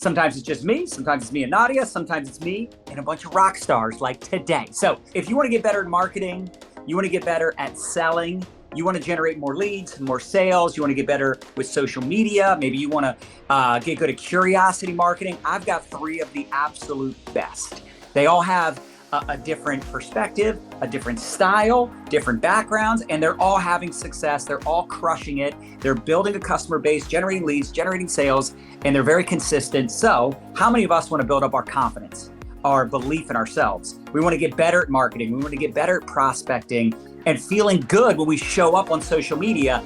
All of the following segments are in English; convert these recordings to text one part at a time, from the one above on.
Sometimes it's just me, sometimes it's me and Nadia, sometimes it's me and a bunch of rock stars like today. So if you want to get better at marketing, you want to get better at selling, you want to generate more leads and more sales, you want to get better with social media, maybe you want to get good at curiosity marketing, I've got 3 of the absolute best. They all have a different perspective, a different style, different backgrounds, and they're all having success. They're all crushing it. They're building a customer base, generating leads, generating sales, and they're very consistent. So how many of us want to build up our confidence, our belief in ourselves? We want to get better at marketing. We want to get better at prospecting and feeling good when we show up on social media.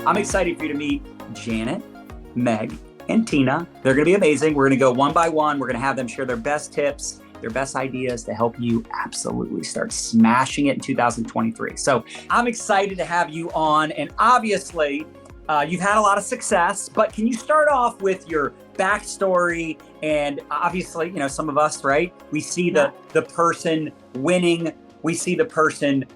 I'm excited for you to meet Janet, Meg, and Tina. They're going to be amazing. We're going to go one by one. We're going to have them share their best tips, their best ideas to help you absolutely start smashing it in 2023. So I'm excited to have you on. And obviously, you've had a lot of success, but can you start off with your backstory? And obviously, you know, some of us, right? We see the person winning. We see the person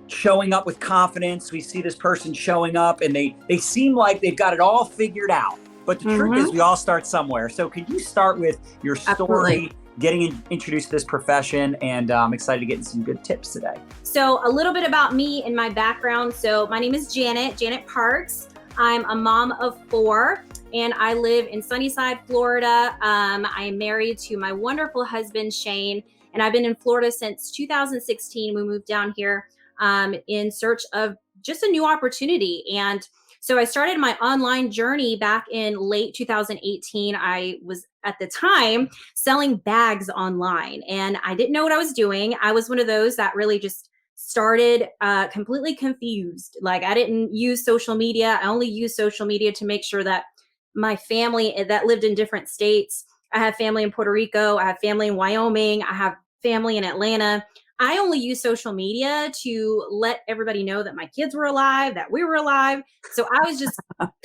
showing up with confidence. We see this person showing up and they seem like they've got it all figured out. But the truth is we all start somewhere. So could you start with your story, Absolutely. getting introduced to this profession? And I'm excited to get some good tips today. So a little bit about me and my background. So my name is Janet Parks. I'm a mom of 4 and I live in Sunnyside, Florida. I am married to my wonderful husband, Shane, and I've been in Florida since 2016. We moved down here in search of just a new opportunity. And so I started my online journey back in late 2018. I was at the time selling bags online and I didn't know what I was doing. I was one of those that really just started completely confused. Like I didn't use social media. I only used social media to make sure that my family that lived in different states. I have family in Puerto Rico. I have family in Wyoming. I have family in Atlanta. I only use social media to let everybody know that my kids were alive, that we were alive. So I was just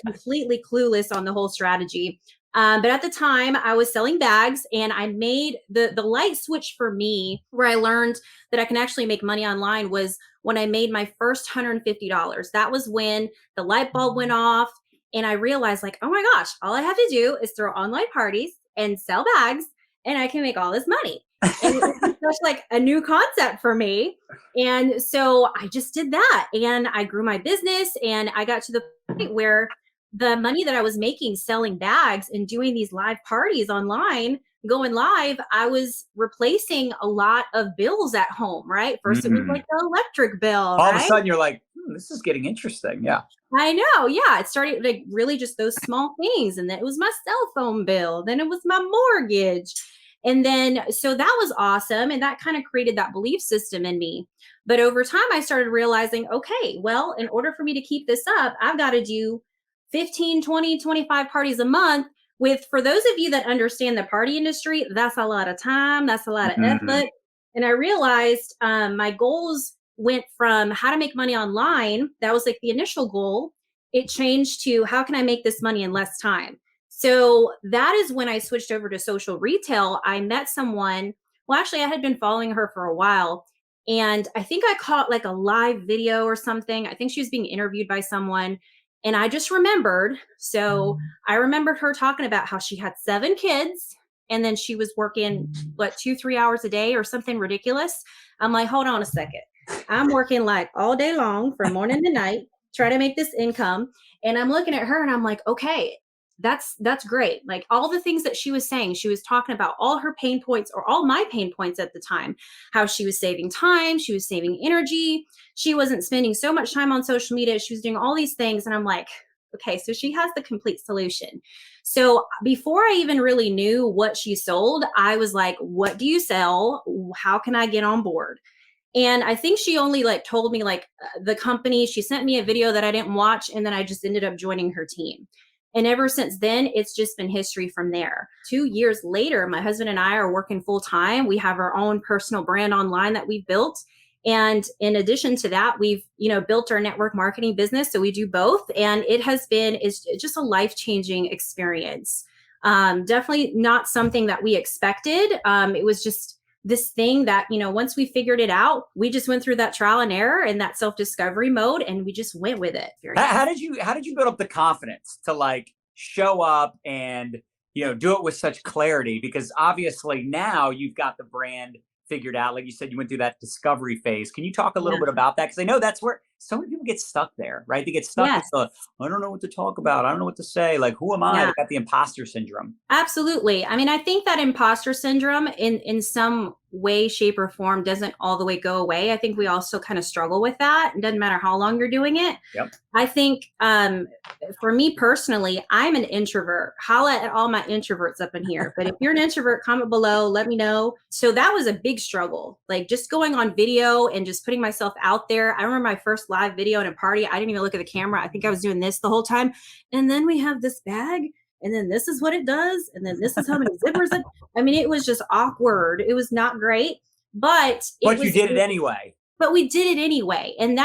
completely clueless on the whole strategy. But at the time I was selling bags and I made the light switch for me where I learned that I can actually make money online was when I made my first $150. That was when the light bulb went off and I realized like, oh my gosh, all I have to do is throw online parties and sell bags and I can make all this money. And it was such like a new concept for me. And so I just did that and I grew my business and I got to the point where the money that I was making selling bags and doing these live parties online, going live, I was replacing a lot of bills at home, right? First it was like the electric bill, All of a right? sudden you're like, this is getting interesting. Yeah. I know. Yeah. It started like really just those small things. And then it was my cell phone bill. Then it was my mortgage. And then, so that was awesome. And that kind of created that belief system in me. But over time, I started realizing, okay, well, in order for me to keep this up, I've got to do 15, 20, 25 parties a month with, for those of you that understand the party industry, that's a lot of time. That's a lot of effort. And I realized my goals went from how to make money online. That was like the initial goal. It changed to how can I make this money in less time? So that is when I switched over to social retail. I met someone, well, actually I had been following her for a while. And I think I caught like a live video or something. I think she was being interviewed by someone. And I just remembered. So I remembered her talking about how she had 7 kids and then she was working, 2-3 hours a day or something ridiculous. I'm like, hold on a second. I'm working like all day long from morning to night, try to make this income. And I'm looking at her and I'm like, okay, that's great. Like all the things that she was saying, she was talking about all her pain points or all my pain points at the time, how she was saving time, she was saving energy. She wasn't spending so much time on social media. She was doing all these things. And I'm like, okay, so she has the complete solution. So before I even really knew what she sold, I was like, what do you sell? How can I get on board? And I think she only like told me like the company, she sent me a video that I didn't watch. And then I just ended up joining her team. And ever since then, it's just been history from there. 2 years later, my husband and I are working full time. We have our own personal brand online that we've built. And in addition to that, we've, built our network marketing business. So we do both. And it's just a life-changing experience. Definitely not something that we expected. It was just this thing that, once we figured it out, we just went through that trial and error and that self-discovery mode, and we just went with it. How did you build up the confidence to like show up and, do it with such clarity? Because obviously now you've got the brand figured out. Like you said, you went through that discovery phase. Can you talk a little bit about that? Because I know that's where so many people get stuck there, right? They get stuck with the, I don't know what to talk about. I don't know what to say. Like, who am I? They got the imposter syndrome. Absolutely. I mean, I think that imposter syndrome in some way, shape, or form doesn't all the way go away. I think we also kind of struggle with that. It doesn't matter how long you're doing it. Yep. I think for me personally, I'm an introvert. Holla at all my introverts up in here. But if you're an introvert, comment below, let me know. So that was a big struggle. Like just going on video and just putting myself out there. I remember my first live video at a party. I didn't even look at the camera. I think I was doing this the whole time. And then we have this bag. And then this is what it does. And then this is how many zippers. I mean, it was just awkward. It was not great, but you did it anyway. But we did it anyway. And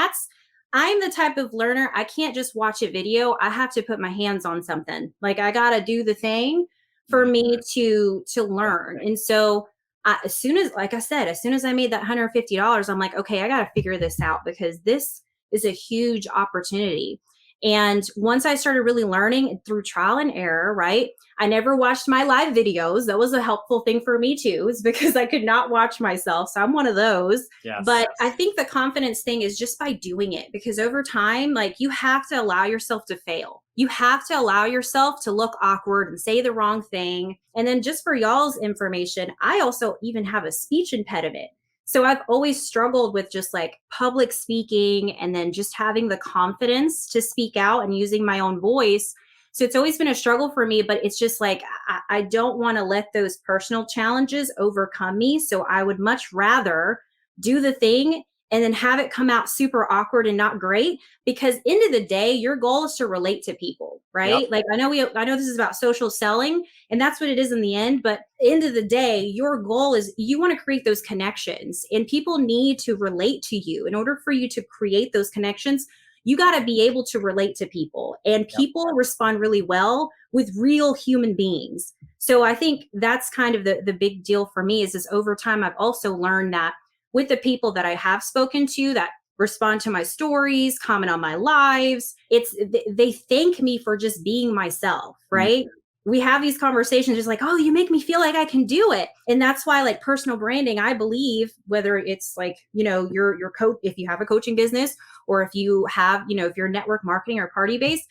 I'm the type of learner. I can't just watch a video. I have to put my hands on something. Like I got to do the thing for me to learn. And so as soon as I made that $150, I'm like, okay, I got to figure this out because this is a huge opportunity. And once I started really learning through trial and error, right? I never watched my live videos. That was a helpful thing for me too, is because I could not watch myself. So I'm one of those. Yes. But I think the confidence thing is just by doing it, because over time, like you have to allow yourself to fail. You have to allow yourself to look awkward and say the wrong thing. And then just for y'all's information, I also even have a speech impediment. So I've always struggled with just like public speaking and then just having the confidence to speak out and using my own voice. So it's always been a struggle for me, but it's just like, I don't want to let those personal challenges overcome me. So I would much rather do the thing and then have it come out super awkward and not great, because end of the day, your goal is to relate to people, right? Yep. Like I know this is about social selling and that's what it is in the end, but end of the day, your goal is you want to create those connections and people need to relate to you. In order for you to create those connections, you got to be able to relate to people, and people respond really well with real human beings. So I think that's kind of the big deal for me is this over time, I've also learned that with the people that I have spoken to that respond to my stories, comment on my lives, they thank me for just being myself, right? Mm-hmm. We have these conversations just like, oh, you make me feel like I can do it. And that's why like personal branding, I believe, whether it's like, your coach, if you have a coaching business, or if you have, if you're network marketing or party based,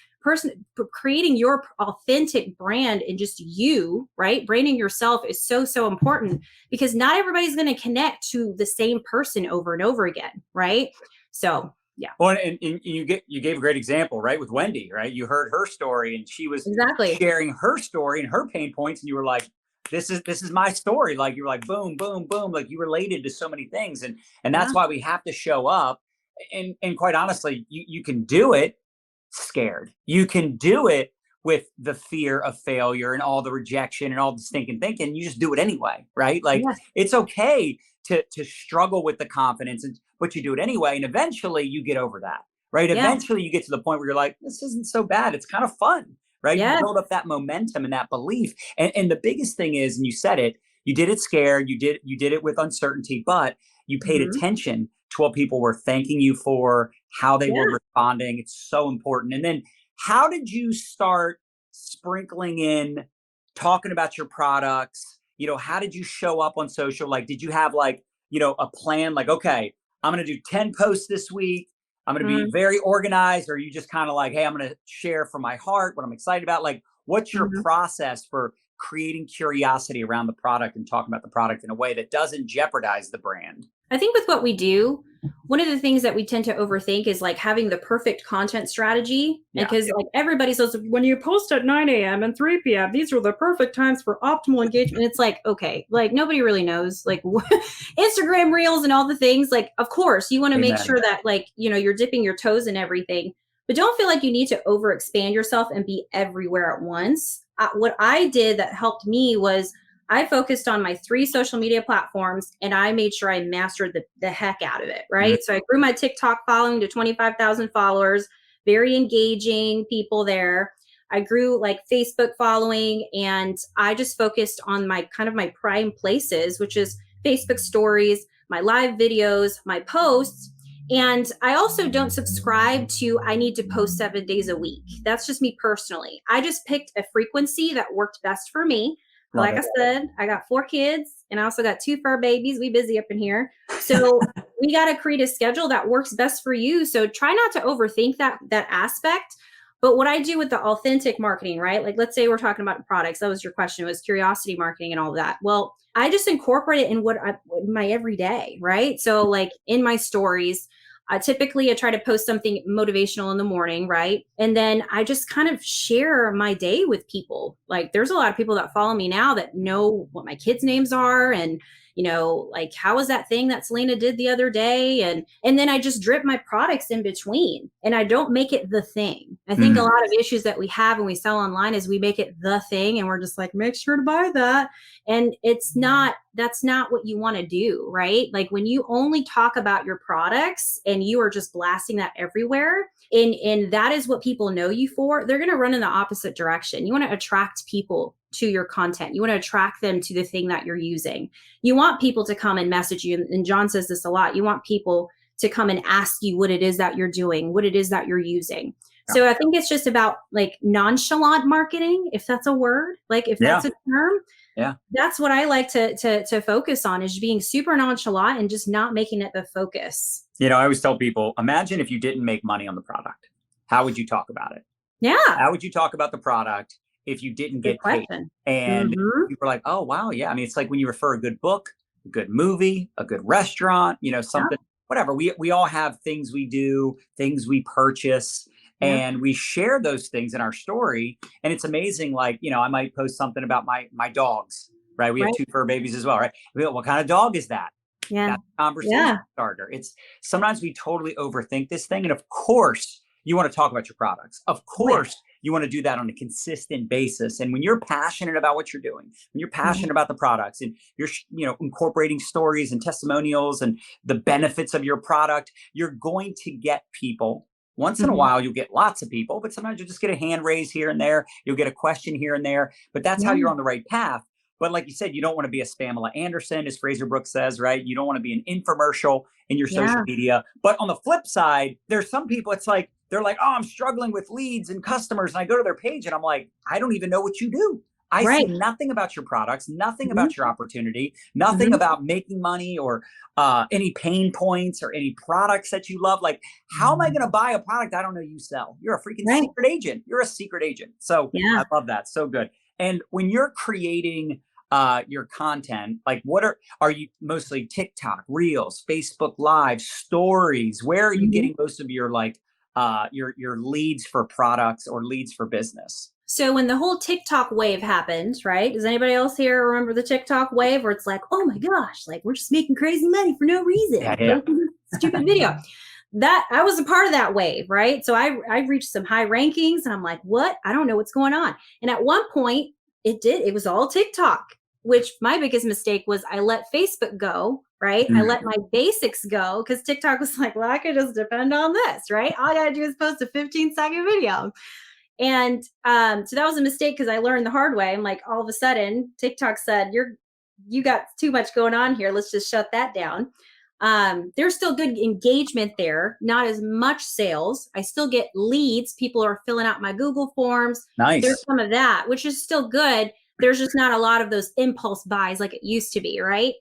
creating your authentic brand and just you, right? Branding yourself is so important, because not everybody's going to connect to the same person over and over again, right? So yeah. Well, and you gave a great example, right? With Wendy, right? You heard her story and she was sharing her story and her pain points, and you were like, this is my story. Like you were like, boom, boom, boom. Like you related to so many things. And that's why we have to show up. And quite honestly, you can do it scared. You can do it with the fear of failure and all the rejection and all the stinking thinking. You just do it anyway, right? Like it's okay to struggle with the confidence, but you do it anyway. And eventually you get over that, right? Eventually you get to the point where you're like, this isn't so bad. It's kind of fun, right? You build up that momentum and that belief. And the biggest thing is, and you said it, you did it scared, you did it with uncertainty, but you paid attention to what people were thanking you for, how they were responding. It's so important. And then how did you start sprinkling in talking about your products? How did you show up on social? Like, did you have like, a plan? Like, okay, I'm going to do 10 posts this week. I'm going to be very organized. Or are you just kind of like, hey, I'm going to share from my heart what I'm excited about? Like, what's your process for creating curiosity around the product and talking about the product in a way that doesn't jeopardize the brand? I think with what we do, one of the things that we tend to overthink is like having the perfect content strategy, because like everybody says, when you post at 9 a.m. and 3 p.m., these are the perfect times for optimal engagement. It's like, okay, like nobody really knows like Instagram reels and all the things. Like, of course, you want to make sure that like, you're dipping your toes in everything, but don't feel like you need to overexpand yourself and be everywhere at once. What I did that helped me was I focused on my 3 social media platforms and I made sure I mastered the heck out of it, right? So I grew my TikTok following to 25,000 followers, very engaging people there. I grew like Facebook following, and I just focused on my kind of my prime places, which is Facebook stories, my live videos, my posts. And I also don't subscribe to, I need to post 7 days a week. That's just me personally. I just picked a frequency that worked best for me. Love Like it. I said, I got 4 kids and I also got 2 fur babies. We busy up in here. So we got to create a schedule that works best for you. So try not to overthink that aspect. But what I do with the authentic marketing, right? Like, let's say we're talking about products. That was your question, was curiosity marketing and all of that. Well, I just incorporate it in my everyday, right? So like in my stories, typically I try to post something motivational in the morning, right? And then I just kind of share my day with people. Like there's a lot of people that follow me now that know what my kids' names are and like how was that thing that Selena did the other day? And then I just drip my products in between and I don't make it the thing. I think a lot of issues that we have when we sell online is we make it the thing and we're just like, make sure to buy that. And that's not what you want to do, right? Like when you only talk about your products and you are just blasting that everywhere, and that is what people know you for, they're going to run in the opposite direction. You want to attract people to your content. You want to attract them to the thing that you're using. You want people to come and message you. And John says this a lot. You want people to come and ask you what it is that you're doing, what it is that you're using. So I think it's just about like nonchalant marketing, if that's a word, like if that's a term. Yeah. That's what I like to focus on, is being super nonchalant and just not making it the focus. I always tell people, imagine if you didn't make money on the product. How would you talk about it? Yeah. How would you talk about the product if you didn't get paid? And people are like, oh, wow. Yeah. I mean, it's like when you refer a good book, a good movie, a good restaurant, something, whatever. We all have things we do, things we purchase. And we share those things in our story. And it's amazing. Like, I might post something about my dogs, right? We have 2 fur babies as well, right? What kind of dog is that? Yeah. That's a conversation starter. It's sometimes we totally overthink this thing. And of course, you want to talk about your products. Of course, you want to do that on a consistent basis. And when you're passionate about what you're doing, when you're passionate about the products and you're, incorporating stories and testimonials and the benefits of your product, you're going to get people. Once in a while, you'll get lots of people, but sometimes you'll just get a hand raise here and there. You'll get a question here and there, but that's how you're on the right path. But like you said, you don't want to be a Spamela Anderson, as Fraser Brooks says, right? You don't want to be an infomercial in your social media. But on the flip side, there's some people, it's like, they're like, oh, I'm struggling with leads and customers. And I go to their page and I'm like, I don't even know what you do. I see nothing about your products, nothing about your opportunity, nothing about making money or any pain points or any products that you love. Like, how am I going to buy a product I don't know you sell? You're a freaking secret agent. You're a secret agent. So I love that. So good. And when you're creating your content, like what are you mostly TikTok, Reels, Facebook Live, stories? Where are you getting most of your your leads for products or leads for business? So when the whole TikTok wave happened, right? Does anybody else here remember the TikTok wave where it's like, oh my gosh, like we're just making crazy money for no reason. Stupid video. That I was a part of that wave, right? So I reached some high rankings and I'm like, what? I don't know what's going on. And at one point it was all TikTok, which my biggest mistake was I let Facebook go, right? I let my basics go because TikTok was like, well, I could just depend on this, right? All I gotta do is post a 15-second video. And so that was a mistake because I learned the hard way. I'm like, all of a sudden, TikTok said, you got too much going on here. Let's just shut that down. There's still good engagement there, not as much sales. I still get leads. People are filling out my Google forms. Nice. There's some of that, which is still good. There's just not a lot of those impulse buys like it used to be, right?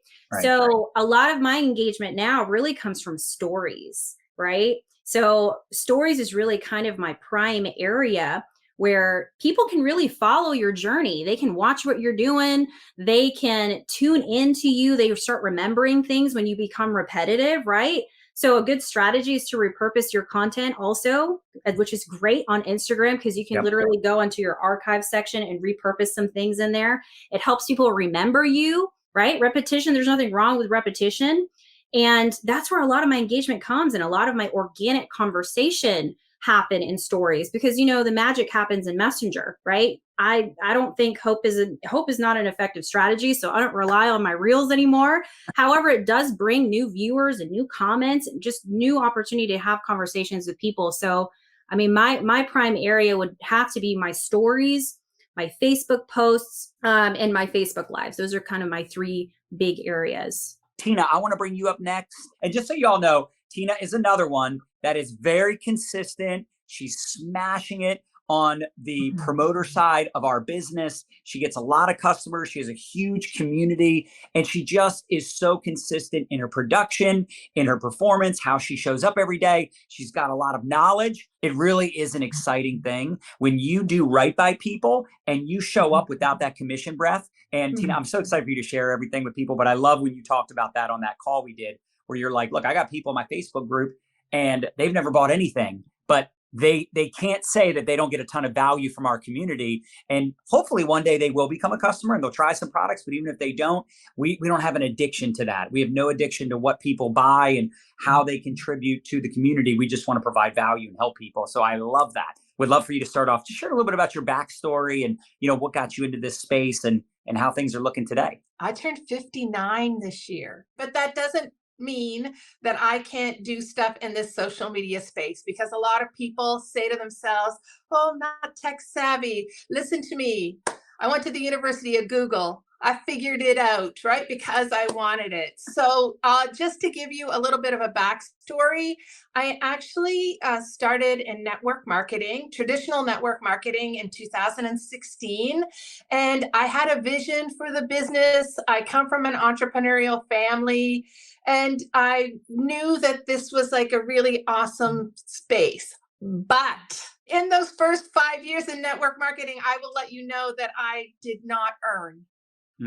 So a lot of my engagement now really comes from stories, right? So stories is really kind of my prime area where people can really follow your journey. They can watch what you're doing. They can tune into you. They start remembering things when you become repetitive, right? So a good strategy is to repurpose your content also, which is great on Instagram because you can literally go into your archive section and repurpose some things in there. It helps people remember you, right? Repetition, there's nothing wrong with repetition. And that's where a lot of my engagement comes and a lot of my organic conversation happen in stories because, the magic happens in Messenger, right? I don't think hope is not an effective strategy. So I don't rely on my reels anymore. However, it does bring new viewers and new comments and just new opportunity to have conversations with people. So, I mean, my prime area would have to be my stories, my Facebook posts, and my Facebook Lives. Those are kind of my three big areas. Tina, I want to bring you up next. And just so y'all know, Tina is another one that is very consistent. She's smashing it on the promoter side of our business. She gets a lot of customers. She has a huge community, and she just is so consistent in her production, in her performance, how she shows up every day. She's got a lot of knowledge. It really is an exciting thing when you do right by people and you show up without that commission breath. And Tina, I'm so excited for you to share everything with people, but I love when you talked about that on that call we did, where you're like, look, I got people in my Facebook group and they've never bought anything, but they can't say that they don't get a ton of value from our community. And hopefully one day they will become a customer and they'll try some products. But even if they don't, we don't have an addiction to that. We have no addiction to what people buy and how they contribute to the community. We just want to provide value and help people. So I love that. Would love for you to start off, just share a little bit about your backstory and, you know, what got you into this space and how things are looking today. I turned 59 this year, but that doesn't mean that I can't do stuff in this social media space, because a lot of people say to themselves, oh, I'm not tech savvy. Listen to me. I went to the University of Google. I figured it out, right? Because I wanted it. So just to give you a little bit of a backstory, I actually started in network marketing, traditional network marketing in 2016. And I had a vision for the business. I come from an entrepreneurial family, and I knew that this was like a really awesome space. But in those first 5 years in network marketing, I will let you know that I did not earn.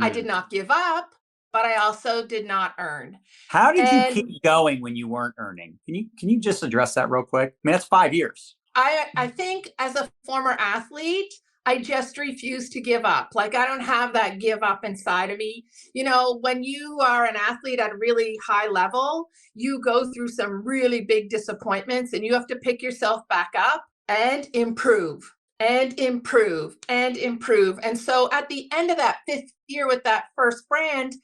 I did not give up, but I also did not earn. How did you keep going when you weren't earning? Can you just address that real quick? I mean, that's 5 years. I think as a former athlete, I just refuse to give up. Like, I don't have that give up inside of me. You know, when you are an athlete at a really high level, you go through some really big disappointments and you have to pick yourself back up and improve. And improve and improve. And so at the end of that 5th year with that first brand,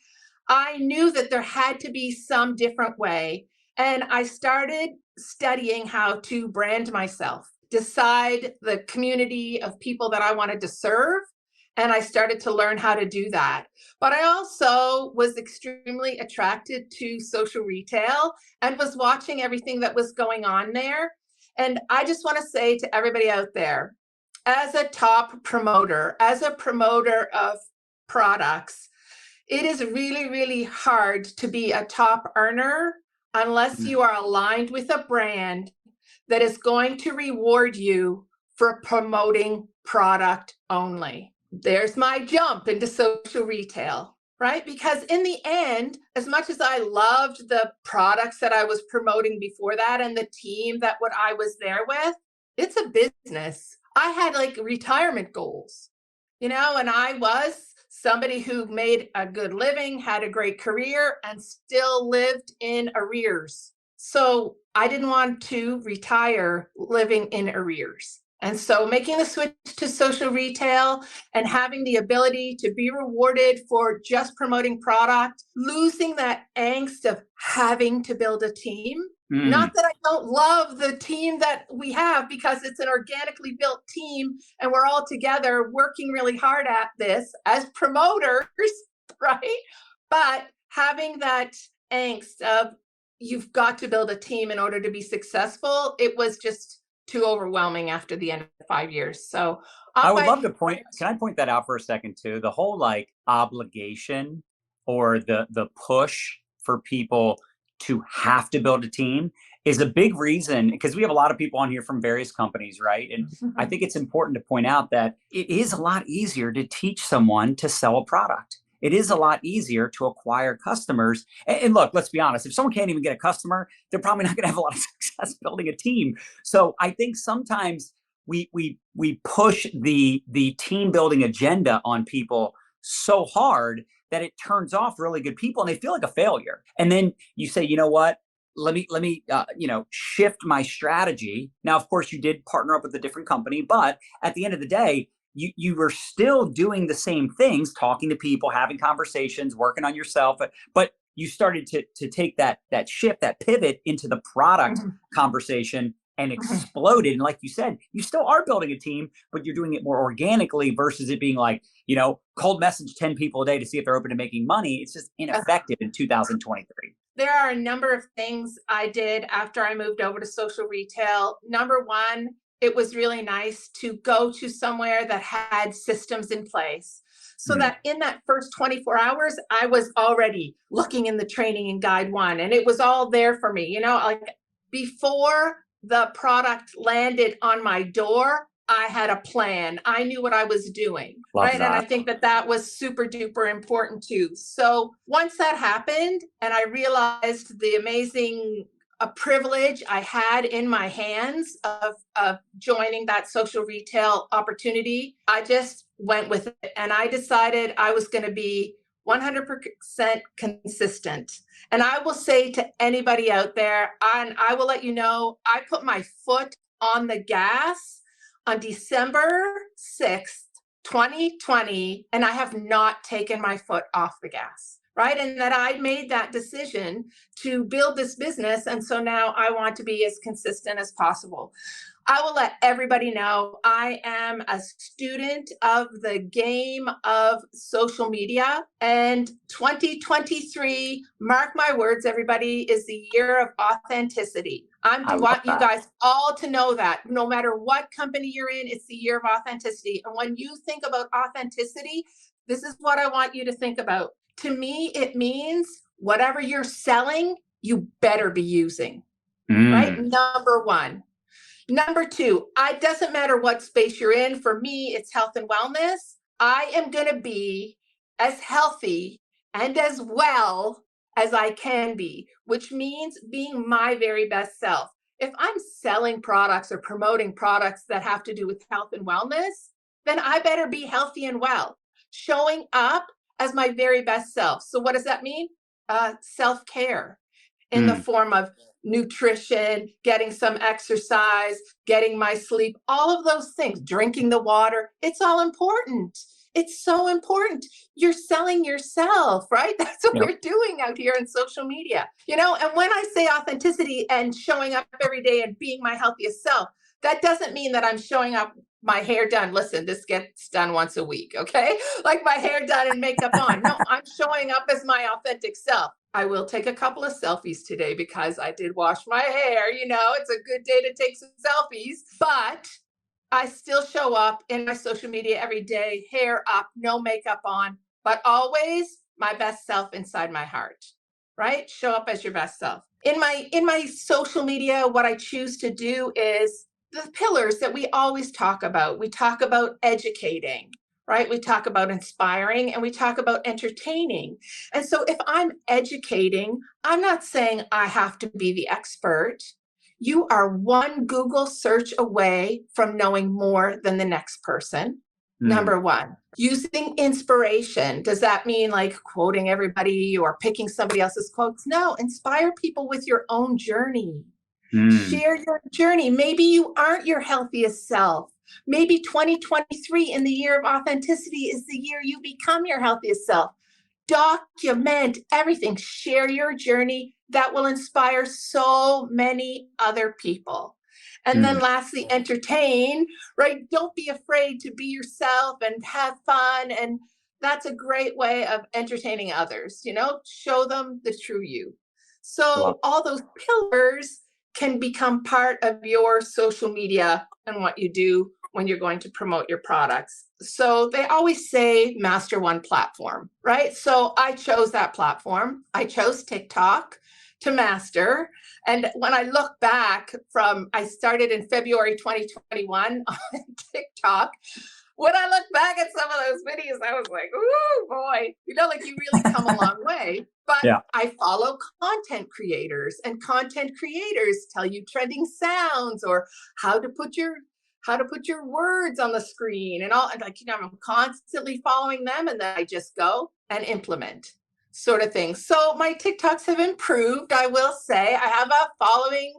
I knew that there had to be some different way. And I started studying how to brand myself, decide the community of people that I wanted to serve. And I started to learn how to do that. But I also was extremely attracted to social retail and was watching everything that was going on there. And I just want to say to everybody out there, as a top promoter, as a promoter of products, it is really, really hard to be a top earner unless you are aligned with a brand that is going to reward you for promoting product only. There's my jump into social retail, right? Because in the end, as much as I loved the products that I was promoting before that and the team that what I was there with, it's a business. I had like retirement goals, you know, and I was somebody who made a good living, had a great career, and still lived in arrears. So I didn't want to retire living in arrears. And so making the switch to social retail and having the ability to be rewarded for just promoting product, losing that angst of having to build a team. Not that I don't love the team that we have, because it's an organically built team and we're all together working really hard at this as promoters, right? But having that angst of you've got to build a team in order to be successful, it was just too overwhelming after the end of 5 years. So I would love to point, can I point that out for a second too? The whole like obligation or the push for people to have to build a team is a big reason, because we have a lot of people on here from various companies, right? And I think it's important to point out that it is a lot easier to teach someone to sell a product. It is a lot easier to acquire customers. And look, let's be honest, if someone can't even get a customer, they're probably not going to have a lot of success building a team. So I think sometimes we push the team building agenda on people so hard that it turns off really good people and they feel like a failure. And then you say, you know what? Let me shift my strategy. Now, of course, you did partner up with a different company, but at the end of the day, you were still doing the same things, talking to people, having conversations, working on yourself, but you started to take that shift, that pivot into the product conversation and exploded. And like you said, you still are building a team, but you're doing it more organically versus it being like, cold message 10 people a day to see if they're open to making money. It's just ineffective in 2023. There are a number of things I did after I moved over to social retail. Number one, it was really nice to go to somewhere that had systems in place so that in that first 24 hours, I was already looking in the training in guide one, and it was all there for me. Like before the product landed on my door, I had a plan. I knew what I was doing. Love right. that. And I think that was super duper important too. So once that happened and I realized the amazing privilege I had in my hands of joining that social retail opportunity, I just went with it. And I decided I was going to be 100% consistent. And I will say to anybody out there, and I will let you know, I put my foot on the gas on December 6th, 2020, and I have not taken my foot off the gas, right? And that I made that decision to build this business. And so now I want to be as consistent as possible. I will let everybody know I am a student of the game of social media, and 2023, mark my words, everybody, is the year of authenticity. I want you guys all to know that no matter what company you're in, it's the year of authenticity. And when you think about authenticity, this is what I want you to think about. To me, it means whatever you're selling, you better be using, right? Number one. Number two, it doesn't matter what space you're in. For me, it's health and wellness. I am going to be as healthy and as well as I can be, which means being my very best self. If I'm selling products or promoting products that have to do with health and wellness, then I better be healthy and well, showing up as my very best self. So what does that mean? Self-care in the form of nutrition, getting some exercise, getting my sleep, all of those things, drinking the water. It's all important. It's so important. You're selling yourself, right? That's what we're doing out here in social media, and when I say authenticity and showing up every day and being my healthiest self, that doesn't mean that I'm showing up my hair done. Listen, this gets done once a week, okay? Like my hair done and makeup on. No, I'm showing up as my authentic self. I will take a couple of selfies today because I did wash my hair. It's a good day to take some selfies, but I still show up in my social media every day, hair up, no makeup on, but always my best self inside my heart, right? Show up as your best self. In my social media, what I choose to do is the pillars that we always talk about. We talk about educating, right? We talk about inspiring, and we talk about entertaining. And so if I'm educating, I'm not saying I have to be the expert. You are one Google search away from knowing more than the next person. Number one. Using inspiration. Does that mean like quoting everybody or picking somebody else's quotes? No, inspire people with your own journey. Share your journey. Maybe you aren't your healthiest self. Maybe 2023 in the year of authenticity is the year you become your healthiest self. Document everything. Share your journey. That will inspire so many other people. And then lastly, entertain, right? Don't be afraid to be yourself and have fun. And that's a great way of entertaining others, show them the true you. So all those pillars can become part of your social media and what you do when you're going to promote your products. So they always say master one platform, right? So I chose that platform. I chose TikTok to master. And when I look back I started in February 2021 on TikTok. When I look back at some of those videos, I was like, ooh, boy, like you really come a long way. But I follow content creators, and content creators tell you trending sounds or how to put your words on the screen and all. And I'm constantly following them, and then I just go and implement sort of thing. So my TikToks have improved. I will say I have a following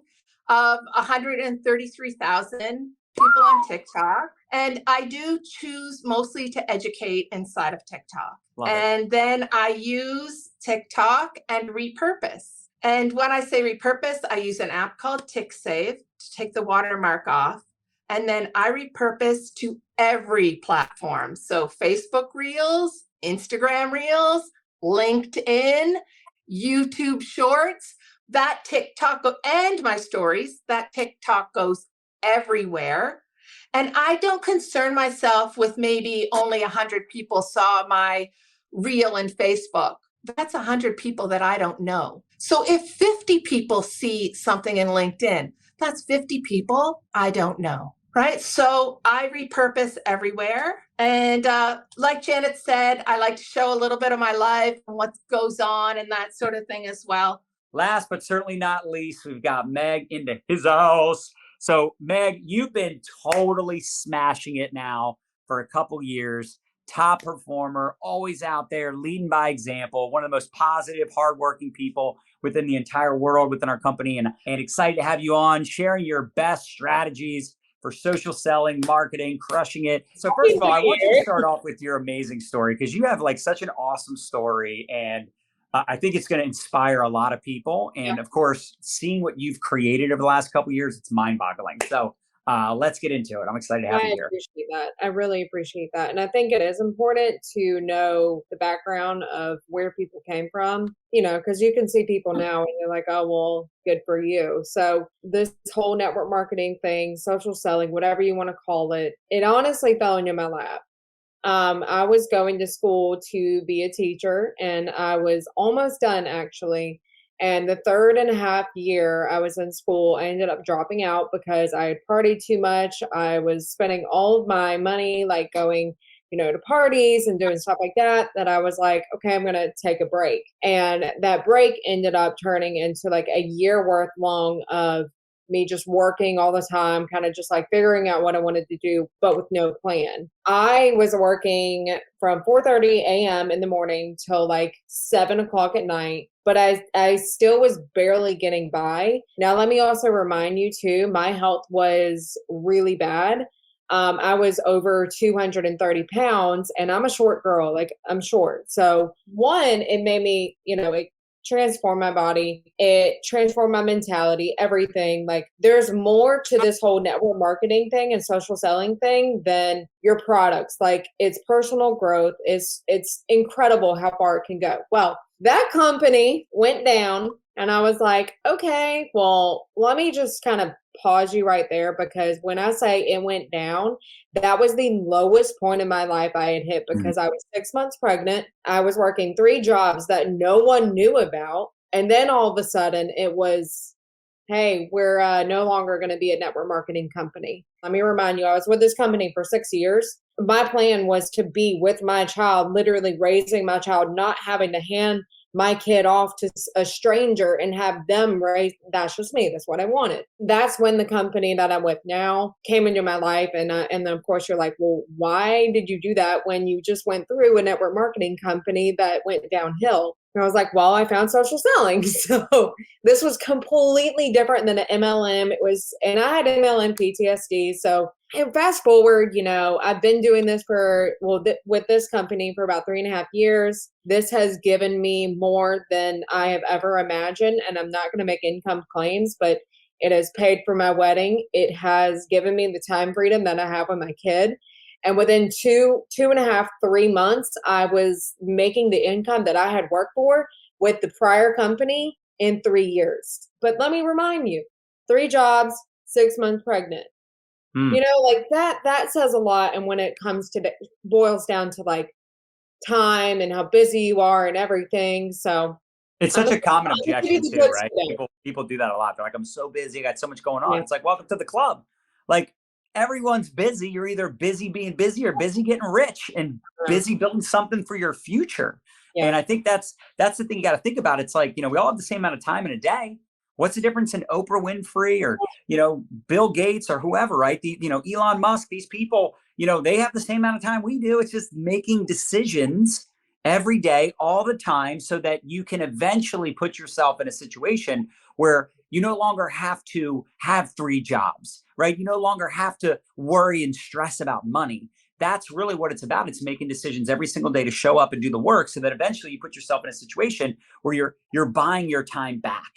of 133,000 people on TikTok. And I do choose mostly to educate inside of TikTok. And then I use TikTok and repurpose. And when I say repurpose, I use an app called TickSave to take the watermark off. And then I repurpose to every platform. So Facebook Reels, Instagram Reels, LinkedIn, YouTube Shorts, that TikTok, and my stories, that TikTok goes everywhere. And I don't concern myself with maybe only 100 people saw my reel in Facebook. That's 100 people that I don't know. So if 50 people see something in LinkedIn, that's 50 people I don't know, right? So I repurpose everywhere. And like Janet said, I like to show a little bit of my life and what goes on and that sort of thing as well. Last but certainly not least, we've got Meg into his house. So Meg, you've been totally smashing it now for a couple years. Top performer, always out there, leading by example, one of the most positive, hardworking people within the entire world, within our company, and excited to have you on, sharing your best strategies for social selling, marketing, crushing it. So first of all, I want you to start off with your amazing story, because you have like such an awesome story, and I think it's going to inspire a lot of people. And of course, seeing what you've created over the last couple of years, it's mind-boggling. So let's get into it. I'm excited to have you here. I appreciate that. I really appreciate that. And I think it is important to know the background of where people came from, because you can see people now and you're like, oh, well, good for you. So this whole network marketing thing, social selling, whatever you want to call it, it honestly fell into my lap. I was going to school to be a teacher, and I was almost done actually. And the 3.5 year I was in school, I ended up dropping out because I had partied too much. I was spending all of my money, like going, to parties and doing stuff like that, that I was like, okay, I'm going to take a break. And that break ended up turning into like a year worth long of me just working all the time, kind of just like figuring out what I wanted to do, but with no plan. I was working from 4:30 a.m. in the morning till like 7 o'clock at night, but I still was barely getting by. Now, let me also remind you too, my health was really bad. I was over 230 pounds, and I'm a short girl, like I'm short. So one, it made me, it transformed my body. It transformed my mentality, everything. Like there's more to this whole network marketing thing and social selling thing than your products. Like it's personal growth. It's incredible how far it can go. Well, that company went down, and I was like, okay, well, let me just kind of pause you right there, because when I say it went down, that was the lowest point in my life I had hit, because I was 6 months pregnant. I was working 3 jobs that no one knew about. And then all of a sudden it was, hey, we're no longer going to be a network marketing company. Let me remind you, I was with this company for 6 years. My plan was to be with my child, literally raising my child, not having to hand my kid off to a stranger and have them raise. That's just me. That's what I wanted. That's when the company that I'm with now came into my life. And then of course you're like, well, why did you do that when you just went through a network marketing company that went downhill? And I was like, well, I found social selling. So this was completely different than an MLM. And I had MLM PTSD. So and fast forward, I've been doing this with this company for about 3.5 years. This has given me more than I have ever imagined. And I'm not going to make income claims, but it has paid for my wedding. It has given me the time freedom that I have with my kid. And within 2.5, 3 months, I was making the income that I had worked for with the prior company in 3 years. But let me remind you, 3 jobs, 6 months pregnant. Like that says a lot. And when it comes to boils down to like time and how busy you are and everything. So it's such a common objection too, right? People do that a lot. They're like, I'm so busy, I got so much going on. Yeah. It's like, welcome to the club. Like everyone's busy. You're either busy being busy or busy getting rich and busy building something for your future. Yeah. And I think that's the thing you got to think about. It's like, we all have the same amount of time in a day. What's the difference in Oprah Winfrey or, Bill Gates or whoever, right? Elon Musk, these people, they have the same amount of time we do. It's just making decisions every day, all the time, so that you can eventually put yourself in a situation where you no longer have to have 3 jobs, right? You no longer have to worry and stress about money. That's really what it's about. It's making decisions every single day to show up and do the work so that eventually you put yourself in a situation where you're buying your time back.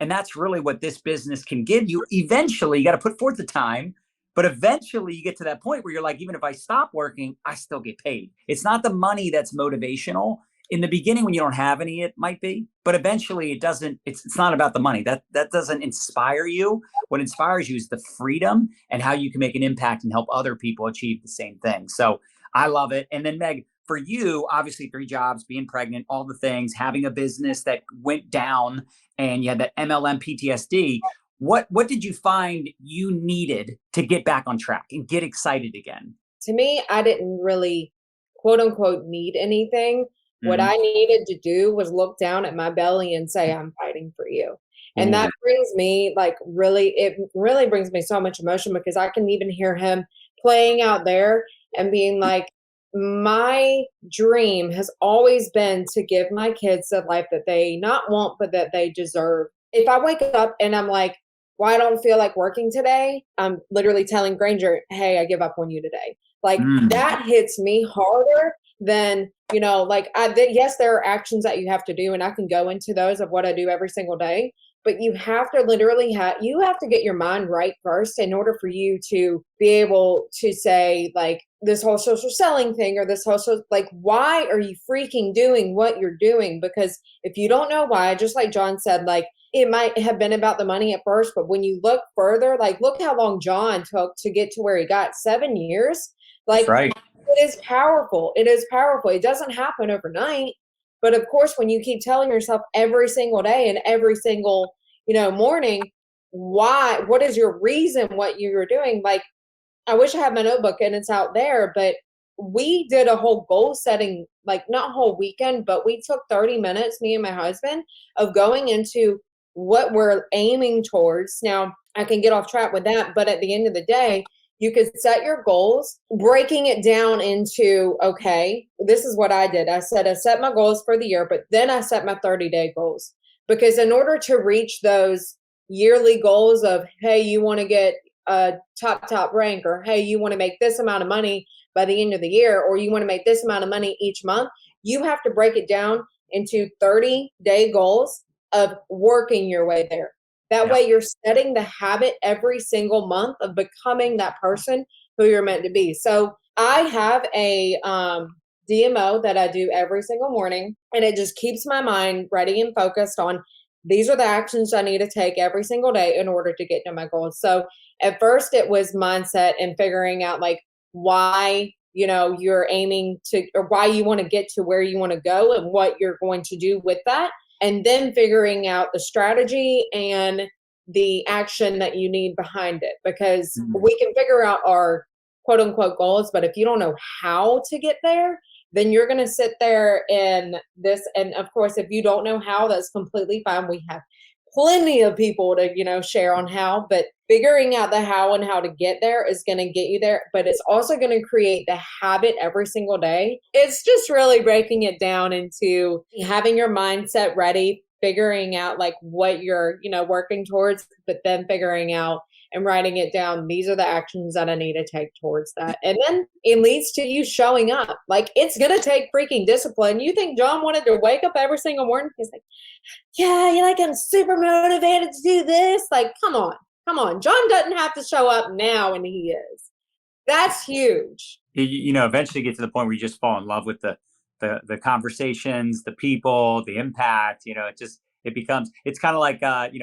And that's really what this business can give you. Eventually, you got to put forth the time, but eventually you get to that point where you're like, even if I stop working, I still get paid. It's not the money that's motivational. In the beginning, when you don't have any, it might be, but eventually it doesn't, it's not about the money. That doesn't inspire you. What inspires you is the freedom and how you can make an impact and help other people achieve the same thing. So I love it. And then Meg, for you, obviously 3 jobs, being pregnant, all the things, having a business that went down and you had that MLM PTSD. What did you find you needed to get back on track and get excited again? To me, I didn't really, quote unquote, need anything. What I needed to do was look down at my belly and say, I'm fighting for you. And that brings me it really brings me so much emotion, because I can even hear him playing out there and being like, my dream has always been to give my kids the life that they not want, but that they deserve. If I wake up and I'm like, well, I don't feel like working today, I'm literally telling Granger, hey, I give up on you today. Like that hits me harder than, yes, there are actions that you have to do, and I can go into those of what I do every single day, but you have to literally you have to get your mind right first in order for you to be able to say, like, this whole social selling thing, or this whole, why are you freaking doing what you're doing? Because if you don't know why, just like John said, like, it might have been about the money at first, but when you look further, like, look how long John took to get to where he got, 7 years. Like, right. It is powerful. It is powerful. It doesn't happen overnight. But of course, when you keep telling yourself every single day and every single, morning, what is your reason, what you're doing? Like, I wish I had my notebook and it's out there, but we did a whole goal setting, like not a whole weekend, but we took 30 minutes, me and my husband, of going into what we're aiming towards. Now, I can get off track with that, but at the end of the day, you could set your goals, breaking it down into, okay, this is what I did. I set my goals for the year, but then I set my 30-day goals. Because in order to reach those yearly goals of, hey, you want to get a top rank, or hey, you want to make this amount of money by the end of the year, or you want to make this amount of money each month, you have to break it down into 30-day goals of working your way there. That way you're setting the habit every single month of becoming that person who you're meant to be. So I have a DMO that I do every single morning, and it just keeps my mind ready and focused on, these are the actions I need to take every single day in order to get to my goals. So at first it was mindset and figuring out, like, why, you're aiming to, or why you want to get to where you want to go and what you're going to do with that. And then figuring out the strategy and the action that you need behind it. Because we can figure out our quote unquote goals, but if you don't know how to get there, then you're going to sit there in this. And of course, if you don't know how, that's completely fine. We have plenty of people to, share on how, but figuring out the how and how to get there is going to get you there. But it's also going to create the habit every single day. It's just really breaking it down into having your mindset ready, figuring out like what you're, working towards, but then figuring out and writing it down. These are the actions that I need to take towards that. And then it leads to you showing up. Like, it's going to take freaking discipline. You think John wanted to wake up every single morning? He's like, yeah, I'm super motivated to do this. Like, come on. John doesn't have to show up now, and he is. That's huge. Eventually get to the point where you just fall in love with the conversations, the people, the impact. It's kind of like,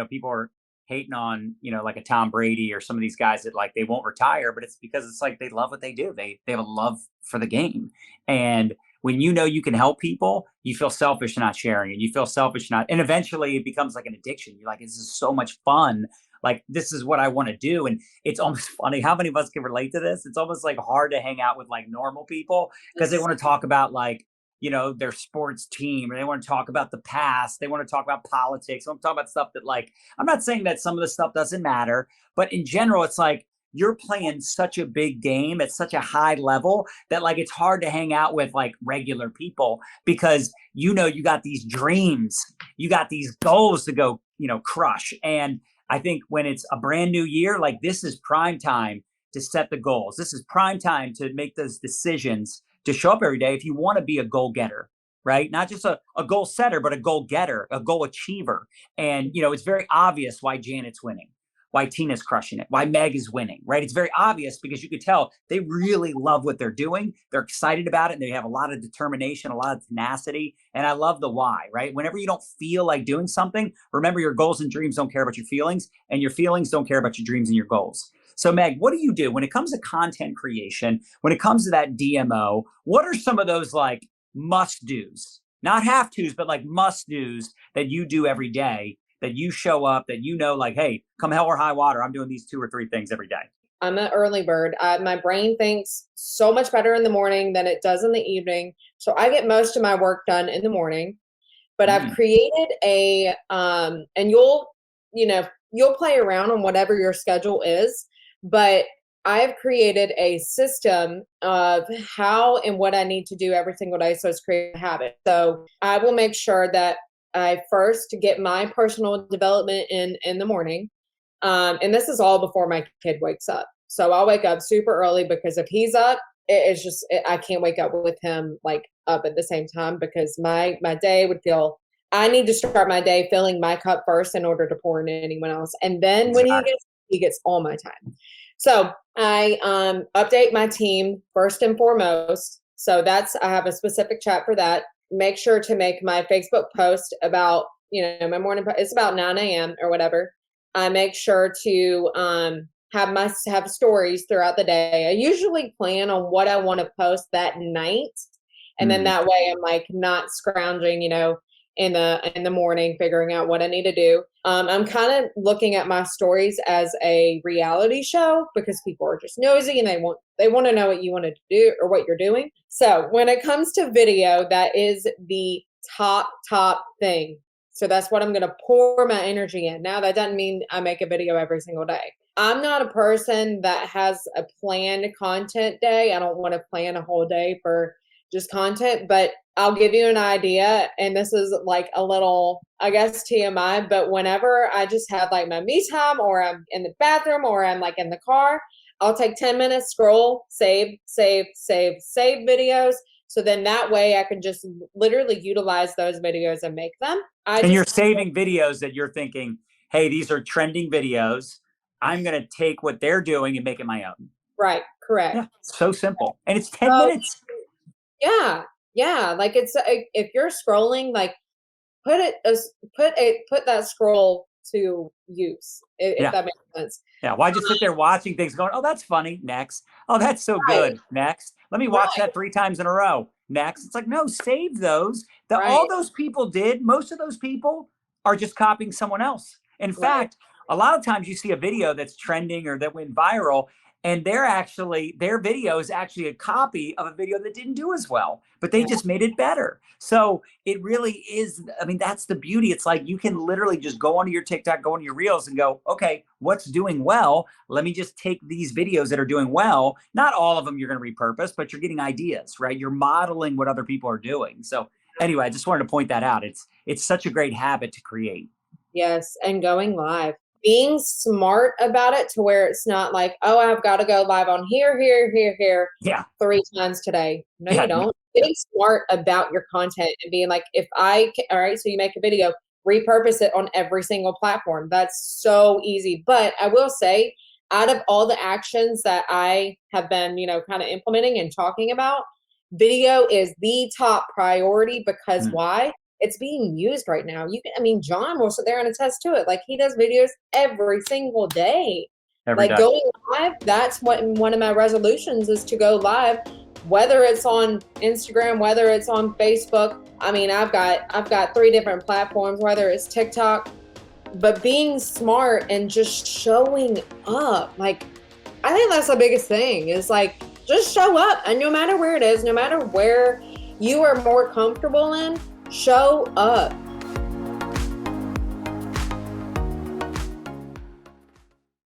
people are hating on, like a Tom Brady or some of these guys that, like, they won't retire, but it's because it's like they love what they do. They have a love for the game. And when you can help people, you feel selfish not sharing it. You feel selfish and eventually it becomes like an addiction. You're like, this is so much fun. Like, this is what I want to do. And it's almost funny. How many of us can relate to this? It's almost like hard to hang out with like normal people because they want to talk about like, their sports team, or they want to talk about the past. They want to talk about politics. They want to talk about stuff that, like, I'm not saying that some of the stuff doesn't matter, but in general, it's like you're playing such a big game at such a high level that, like, it's hard to hang out with like regular people because, you got these dreams, you got these goals to go, crush. And I think when it's a brand new year, like, this is prime time to set the goals. This is prime time to make those decisions, to show up every day if you want to be a goal getter. right? Not just a goal setter, but a goal getter, a goal achiever. And, it's very obvious why Janet's winning, why Tina's crushing it, why Meg is winning, right? It's very obvious because you could tell they really love what they're doing. They're excited about it. And they have a lot of determination, a lot of tenacity. And I love the why, right? Whenever you don't feel like doing something, remember your goals and dreams don't care about your feelings, and your feelings don't care about your dreams and your goals. So Meg, what do you do when it comes to content creation, when it comes to that DMO? What are some of those like must do's, not have to's, but like must do's that you do every day, that you show up, that like, hey, come hell or high water, I'm doing these 2 or 3 things every day? I'm an early bird. My brain thinks so much better in the morning than it does in the evening. So I get most of my work done in the morning. But I've created and you'll play around on whatever your schedule is, but I've created a system of how and what I need to do every single day. So it's create a habit. So I will make sure that I first get my personal development in the morning. And this is all before my kid wakes up. So I'll wake up super early because if he's up, it's just, I can't wake up with him like up at the same time because my day would feel, I need to start my day filling my cup first in order to pour into anyone else. And then when he gets all my time. So I update my team first and foremost. So I have a specific chat for that. Make sure to make my Facebook post about, my morning, it's about 9 a.m. or whatever. I make sure to have stories throughout the day. I usually plan on what I want to post that night. And then that way I'm like not scrounging, in the morning, figuring out what I need to do. I'm kind of looking at my stories as a reality show because people are just nosy and they want to know what you want to do or what you're doing. So when it comes to video, that is the top thing. So that's what I'm going to pour my energy in. Now, that doesn't mean I make a video every single day. I'm not a person that has a planned content day. I don't want to plan a whole day for just content, but I'll give you an idea. And this is like a little, I guess, TMI, but whenever I just have like my me time or I'm in the bathroom or I'm like in the car, I'll take 10 minutes, scroll, save videos. So then that way I can just literally utilize those videos and make them. You're saving videos that you're thinking, hey, these are trending videos. I'm going to take what they're doing and make it my own. Right. Correct. Yeah, so simple. And it's 10 minutes. Yeah. Yeah. Like if you're scrolling, like put that scroll to use, if that makes sense. Yeah. Why just sit there watching things going, oh, that's funny. Next. Oh, that's so good. Next. Let me watch that 3 times in a row. Next. It's like, no, save those. All those people did. Most of those people are just copying someone else. In fact, a lot of times you see a video that's trending or that went viral, and their video is actually a copy of a video that didn't do as well, but they just made it better. So it really is, that's the beauty. It's like you can literally just go onto your TikTok, go onto your Reels and go, okay, what's doing well? Let me just take these videos that are doing well. Not all of them you're going to repurpose, but you're getting ideas, right? You're modeling what other people are doing. So anyway, I just wanted to point that out. It's such a great habit to create. Yes, and going live. Being smart about it to where it's not like, oh, I've got to go live on here, 3 times today. No, you don't. Getting smart about your content and being like, all right, so you make a video, repurpose it on every single platform. That's so easy. But I will say, out of all the actions that I have been, kind of implementing and talking about, video is the top priority because why? It's being used right now. John will sit there and attest to it. Like he does videos every single day. Going live, that's what one of my resolutions is, to go live, whether it's on Instagram, whether it's on Facebook. I've got 3 different platforms, whether it's TikTok, but being smart and just showing up. Like, I think that's the biggest thing is like, just show up, and no matter where it is, no matter where you are more comfortable in, show up.